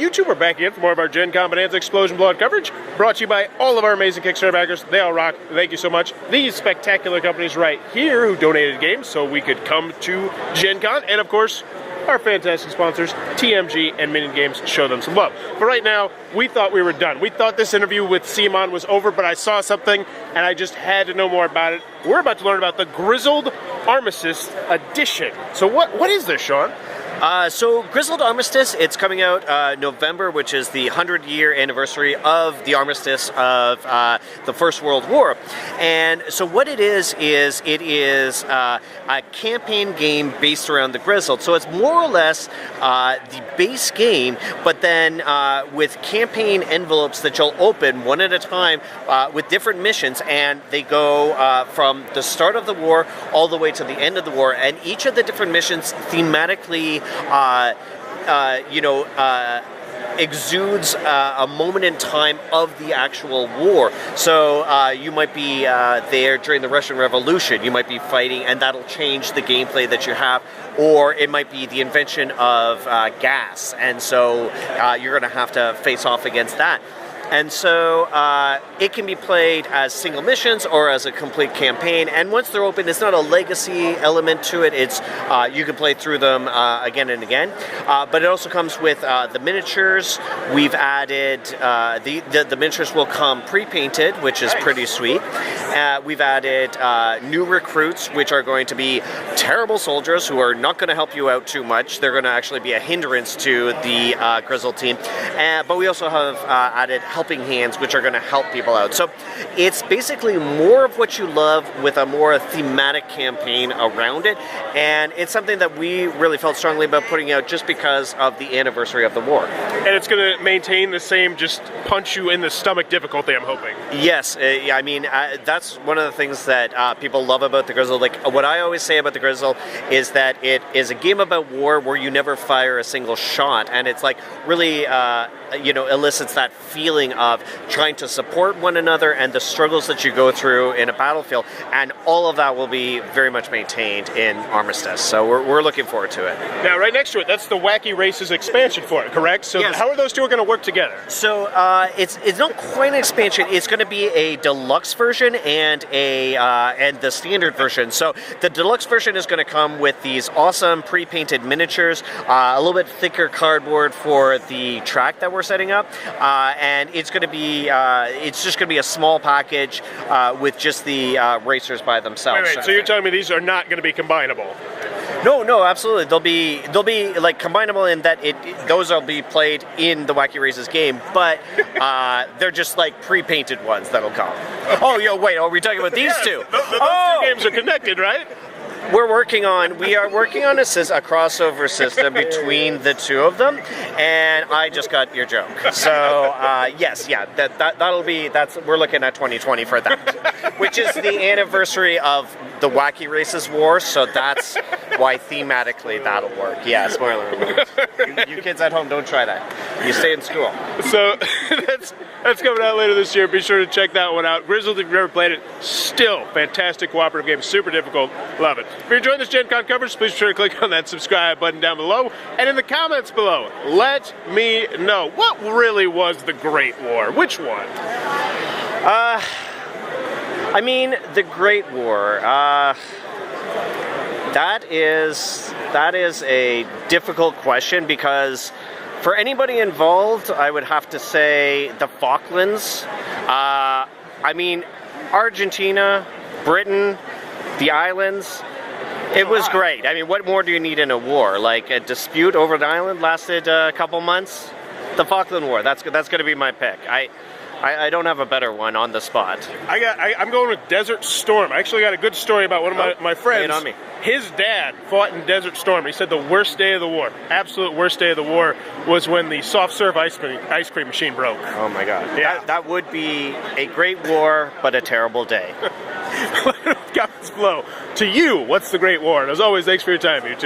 YouTube. We're back again for more of our Gencon Bonanza Explosion Blowout coverage, brought to you by all of our amazing Kickstarter backers. They all rock. Thank you so much. These spectacular companies right here who donated games so we could come to Gencon, and of course, our fantastic sponsors, TMG and Minion Games, show them some love. But right now, we thought we were done. We thought this interview with Simon was over, but I saw something, and I just had to know more about it. We're about to learn about the Grizzled Armistice Edition. So what is this, Sean? So Grizzled Armistice, it's coming out November, which is the 100-year anniversary of the armistice of the First World War. And so what it is a campaign game based around the Grizzled. So it's more or less the base game, but then with campaign envelopes that you'll open one at a time with different missions, and they go from the start of the war all the way to the end of the war, and each of the different missions thematically exudes a moment in time of the actual war. So you might be there during the Russian Revolution. You might be fighting, and that'll change the gameplay that you have. Or it might be the invention of gas, and so you're going to have to face off against that. And so it can be played as single missions or as a complete campaign. And once they're open, it's not a legacy element to it. It's you can play through them again and again. But it also comes with the miniatures. We've added the miniatures will come pre-painted, which is pretty sweet. We've added new recruits, which are going to be terrible soldiers who are not going to help you out too much. They're going to actually be a hindrance to the Grizzled team. But we also have added helping hands, which are going to help people out. So it's basically more of what you love with a more thematic campaign around it, and it's something that we really felt strongly about putting out just because of the anniversary of the war. And it's going to maintain the same just punch you in the stomach difficulty, I'm hoping. Yes, I mean, that's one of the things that people love about the Grizzled. Like, what I always say about the Grizzled is that it is a game about war where you never fire a single shot, and it's like really elicits that feeling of trying to support one another and the struggles that you go through in a battlefield, and all of that will be very much maintained in Armistice. So we're looking forward to it. Now, right next to it, that's the Wacky Races expansion for it, correct? So yes. How are those two going to work together? So it's not quite an expansion. It's going to be a deluxe version and the standard version. So the deluxe version is going to come with these awesome pre-painted miniatures, a little bit thicker cardboard for the track that we're setting up, and it's going to be it's just going to be a small package with just the racers by themselves. Wait, so you're telling me these are not going to be combinable? No, absolutely. They'll be like combinable in that those will be played in the Wacky Races game, but they're just like pre-painted ones that'll come. Oh, wait, are we talking about these two? Those two games are connected, right? We are working on a crossover system between the two of them, and I just got your joke. So yes, we're looking at 2020 for that, which is the anniversary of the Wacky Races War. So that's why thematically that'll work. Yeah, spoiler alert. You kids at home, don't try that. You stay in school. So that's coming out later this year. Be sure to check that one out. Grizzled, if you've never played it, still fantastic cooperative game. Super difficult. Love it. If you're enjoying this Gen Con coverage, please be sure to click on that subscribe button down below. And in the comments below, let me know, what really was the Great War? Which one? I mean, the Great War. That is a difficult question, because for anybody involved, I would have to say the Falklands. I mean, Argentina, Britain, the islands. It was great. I mean, what more do you need in a war? Like, a dispute over an island lasted a couple months? The Falkland War, that's going to be my pick. I don't have a better one on the spot. I'm going with Desert Storm. I actually got a good story about one of my friends. Lay it on me. His dad fought in Desert Storm. He said the worst day of the war, absolute worst day of the war, was when the soft serve ice cream machine broke. Oh my God. Yeah. That would be a great war, but a terrible day. Comments below. To you, what's the Great War? And as always, thanks for your time, YouTube.